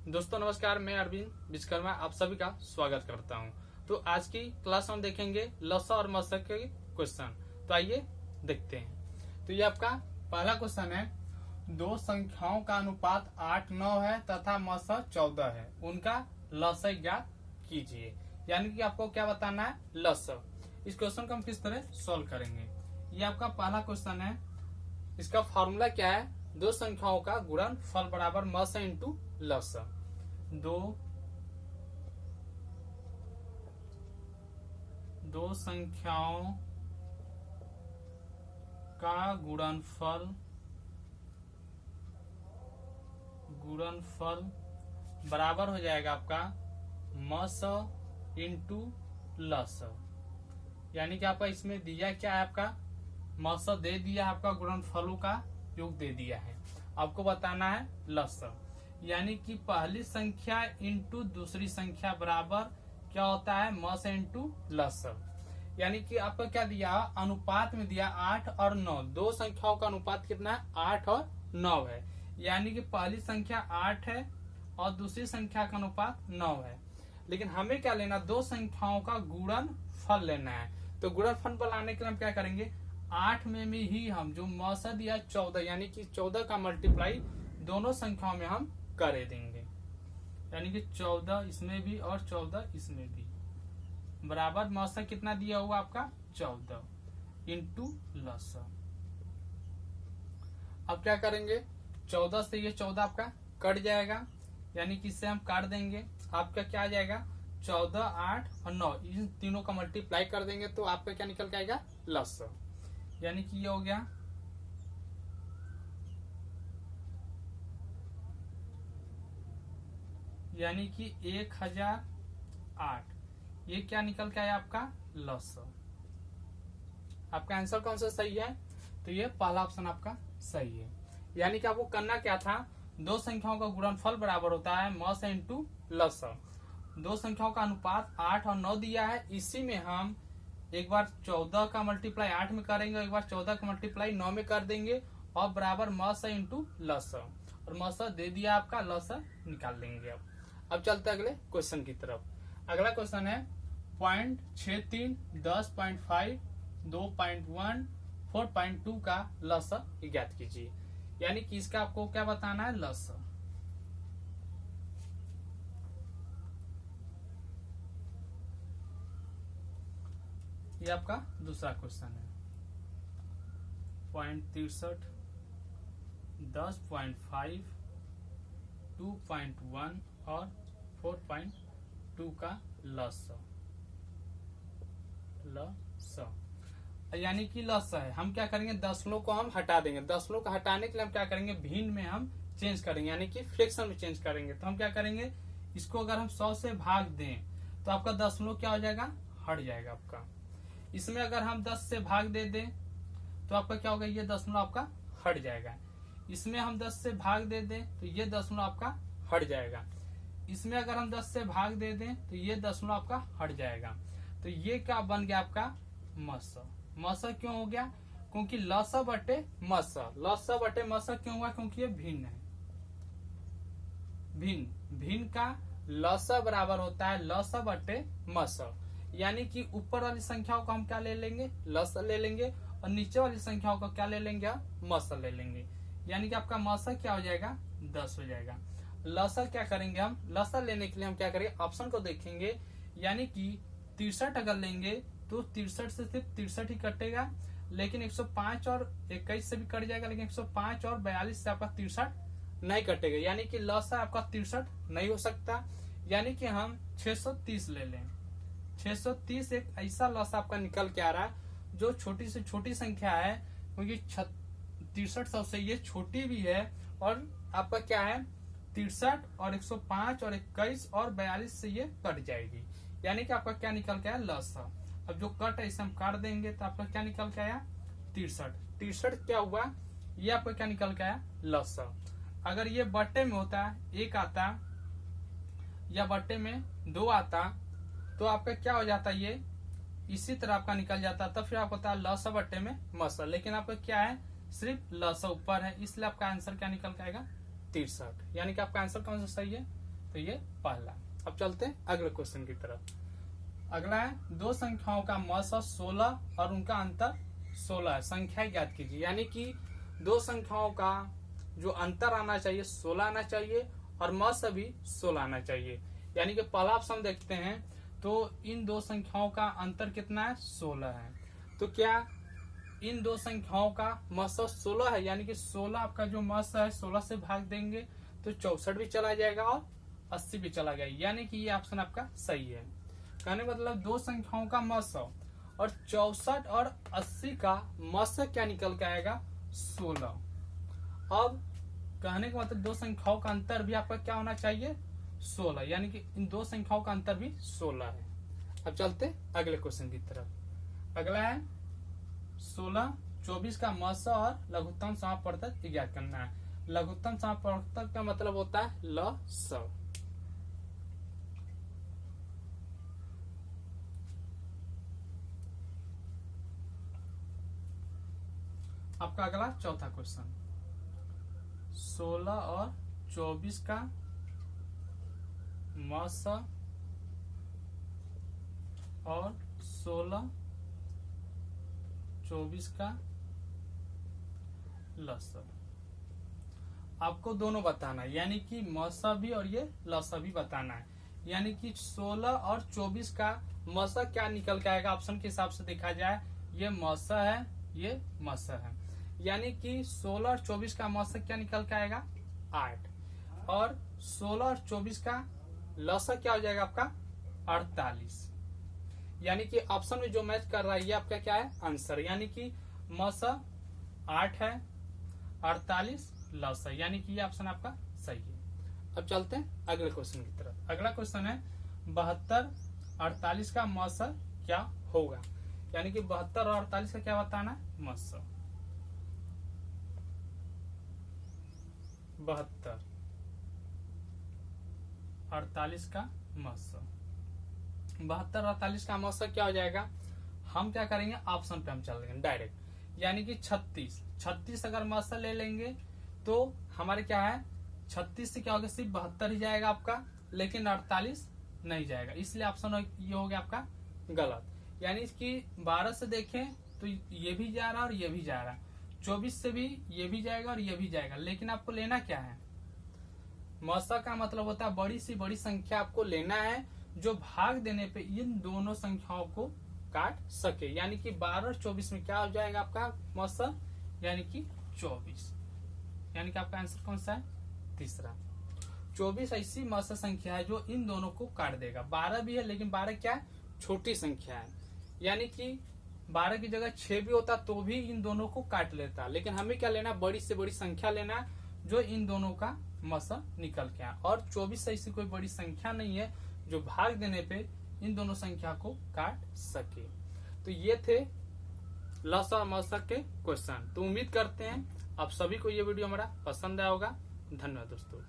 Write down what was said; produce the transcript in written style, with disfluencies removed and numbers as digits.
दोस्तों नमस्कार, मैं अरविंद विश्वकर्मा आप सभी का स्वागत करता हूं। तो आज की क्लास हम देखेंगे लसा और मसा के क्वेश्चन। तो आइए देखते हैं। तो ये आपका पहला क्वेश्चन है, दो संख्याओं का अनुपात 8-9 है तथा मसा 14 है, उनका लसा ज्ञात कीजिए। यानी कि आपको क्या बताना है, लसा। इस क्वेश्चन को हम किस तरह सोल्व करेंगे। ये आपका पहला क्वेश्चन है। इसका फॉर्मूला क्या है, दो संख्याओं का गुणनफल बराबर मसा इंटू लसा। दो संख्याओं का गुणनफल बराबर हो जाएगा आपका मस इंटू लस। यानी कि आपका इसमें दिया क्या है, आपका मस दे दिया, आपका गुणनफलों का योग दे दिया है, आपको बताना है लस। यानी कि पहली संख्या इंटू दूसरी संख्या बराबर क्या होता है, मस इंटू लस। यानी कि आपको क्या दिया, अनुपात में दिया 8 और 9, दो संख्याओं का अनुपात कितना है, 8 और 9 है। यानी कि पहली संख्या 8 है और दूसरी संख्या का अनुपात 9 है। लेकिन हमें क्या लेना, दो संख्याओं का गुणनफल लेना है। तो गुणनफल बनाने के लिए हम क्या करेंगे, 8 में ही हम जो मसा दिया 14, यानी कि 14 का मल्टीप्लाई दोनों संख्याओं में हम कर देंगे। यानी कि 14 इसमें भी और 14 इसमें भी बराबर मसा कितना दिया हुआ आपका 14 इंटू लस। अब क्या करेंगे, 14 से ये 14 आपका कट जाएगा, यानी कि इससे हम काट देंगे। आपका क्या आ जाएगा, 14, 8 और 9, इन तीनों का मल्टीप्लाई कर देंगे तो आपका क्या निकल के आएगा, लस। यानी कि ये हो गया यानी कि 1008, ये क्या निकल के आया आपका लस। आपका आंसर कौन सा सही है, तो ये पहला ऑप्शन आपका सही है। यानी कि आपको करना क्या था, दो संख्याओं का गुणनफल बराबर होता है मस इंटू लस। दो संख्याओं का अनुपात 8 और 9 दिया है, इसी में हम एक बार 14 का मल्टीप्लाई 8 में करेंगे, एक बार 14 का मल्टीप्लाई 9 में कर देंगे और बराबर मस इंटू लस, और मस दे दिया आपका, लस निकाल देंगे। अब चलते अगले क्वेश्चन की तरफ। अगला क्वेश्चन है 0.63, 10.5, 2.1, 4.2 का लस ज्ञात कीजिए। यानी कि इसका आपको क्या बताना है, लस। ये आपका दूसरा क्वेश्चन है। 0.63, 10.5, 2.1 और 4.2 का लस। यानी कि लस है, हम क्या करेंगे, दशमलव को हम हटा देंगे। दशमलव को हटाने के लिए हम क्या करेंगे, भिन्न में हम चेंज करेंगे, यानी कि फ्रैक्शन में चेंज करेंगे। तो हम क्या करेंगे, इसको अगर हम 100 से भाग दें तो आपका दशमलव क्या हो जाएगा, हट जाएगा आपका। इसमें अगर हम 10 से भाग दे दें तो आपका क्या होगा, ये दशमलव आपका हट जाएगा। इसमें हम 10 से भाग दे दें तो ये दशमलव आपका हट जाएगा। इसमें अगर हम 10 से भाग दे दें तो ये दशमलव आपका हट जाएगा। तो ये क्या बन गया आपका, मस। मस क्यों हो गया, क्योंकि लस बटे मस। लस बटे मस क्यों हुआ, क्योंकि ये भिन्न है। भिन्न का लस बराबर होता है लस बटे मस। यानी कि ऊपर वाली संख्याओं को हम क्या ले लेंगे, लस ले लेंगे, और नीचे वाली संख्याओं को क्या ले लेंगे, मस ले लेंगे। यानी कि आपका मस क्या हो जाएगा, 10 हो जाएगा। लसा क्या करेंगे, हम लसा लेने के लिए हम क्या करेंगे, ऑप्शन को देखेंगे। यानी कि 63 अगर लेंगे तो 63 से सिर्फ 63 ही कटेगा, लेकिन 105 और 21 से भी कट जाएगा, लेकिन 105 और 42 से आपका 63 नहीं कटेगा। यानी कि लसा आपका 63 नहीं हो सकता। यानी कि हम 630 ले लें। 630 एक ऐसा लसा आपका निकल के आ रहा है जो छोटी से छोटी संख्या है, क्योंकि 6300 से ये छोटी भी है, और आपका क्या है 63 और 105 और 21 और 42 से ये कट जाएगी। यानी कि आपका क्या निकल के आया, लस। अब जो कट है इसे हम काट देंगे तो आपका क्या निकल के आया, 63। 63 क्या हुआ, ये आपका क्या निकल के आया, लस। अगर ये बट्टे में होता, 1 आता, या बट्टे में 2 आता, तो आपका क्या हो जाता, ये इसी तरह आपका निकल जाता। तब फिर आपको होता है लस बट्टे में मस। लेकिन आपका क्या है, सिर्फ लस ऊपर है, इसलिए आपका आंसर क्या निकल के आएगा, 63। यानी कि आपका आंसर कौन सा सही है, तो ये पहला। अब चलते हैं अगले क्वेश्चन की तरफ। अगला है दो संख्याओं का मस 16 और उनका अंतर 16 है, संख्या ज्ञात कीजिए। यानी कि दो संख्याओं का जो अंतर आना चाहिए 16 आना चाहिए और मस भी 16 आना चाहिए। यानी कि पहला ऑप्शन देखते हैं तो इन दो संख्याओं का अंतर कितना है 16 है। तो क्या इन दो संख्याओं का मस 16 है, यानी कि 16 आपका जो मस है 16 से भाग देंगे तो 64 भी चला जाएगा और 80 भी चला जाएगा, यानी कि ये ऑप्शन आपका सही है। कहने मतलब दो संख्याओं का मस और 64 और 80 का मस क्या निकल के आएगा 16। अब कहने का मतलब दो संख्याओं का अंतर भी आपका क्या होना चाहिए 16, यानी कि इन दो संख्याओं का अंतर भी 16 है। अब चलते अगले क्वेश्चन की तरफ। अगला है 16 24 का मस और लघुत्तम समापवर्तक ज्ञात करना है। लघुत्तम समापवर्तक का मतलब होता है लस। आपका अगला चौथा क्वेश्चन 16 और 24 का मस और 16 24 का लस। आपको दोनों बताना है, यानी कि मसा भी और ये लसा भी बताना है। यानी कि 16 और 24 का मसा क्या निकल के आएगा ऑप्शन के हिसाब से देखा जाए, ये मसा है ये मसा है। यानी कि 16 और 24 का मसा क्या निकल के आएगा 8 और 16 और 24 का लसा क्या हो जाएगा आपका 48। यानी कि ऑप्शन में जो मैच कर रहा है ये आपका क्या है आंसर। यानी कि मसा 8 है 48 लसा, यानी कि ये ऑप्शन आपका सही है। अब चलते हैं अगले क्वेश्चन की तरफ। अगला क्वेश्चन है 72 48 का मसा क्या होगा। यानी कि 72 और 48 का क्या बताना है मसा। 72 48 का मसा। 72 48 का मसा क्या हो जाएगा, हम क्या करेंगे ऑप्शन पे हम चलेंगे डायरेक्ट। यानी कि 36 अगर मसा ले लेंगे तो हमारे क्या है 36 से क्या होगा सिर्फ 72 ही जाएगा आपका, लेकिन 48 नहीं जाएगा, इसलिए ऑप्शन ये हो गया आपका गलत। यानी कि 12 से देखें तो ये भी जा रहा है और ये भी जा रहा है, 24 से भी ये भी जाएगा और ये भी जाएगा, लेकिन आपको लेना क्या है मसा का मतलब होता है बड़ी सी बड़ी संख्या आपको लेना है जो भाग देने पे इन दोनों संख्याओं को काट सके। यानी कि 12 और 24 में क्या हो जाएगा आपका मसा, यानी कि 24। यानी कि आपका आंसर कौन सा है तीसरा। 24 ऐसी मसा संख्या है जो इन दोनों को काट देगा। 12 भी है लेकिन 12 क्या है छोटी संख्या है, यानी कि 12 की जगह 6 भी होता तो भी इन दोनों को काट लेता, लेकिन हमें क्या लेना बड़ी से बड़ी संख्या लेना जो इन दोनों का मसा निकल के आए। और 24 ऐसी कोई बड़ी संख्या नहीं है जो भाग देने पे इन दोनों संख्या को काट सके। तो ये थे लसा और मसा के क्वेश्चन। तो उम्मीद करते हैं आप सभी को ये वीडियो हमारा पसंद आया होगा। धन्यवाद दोस्तों।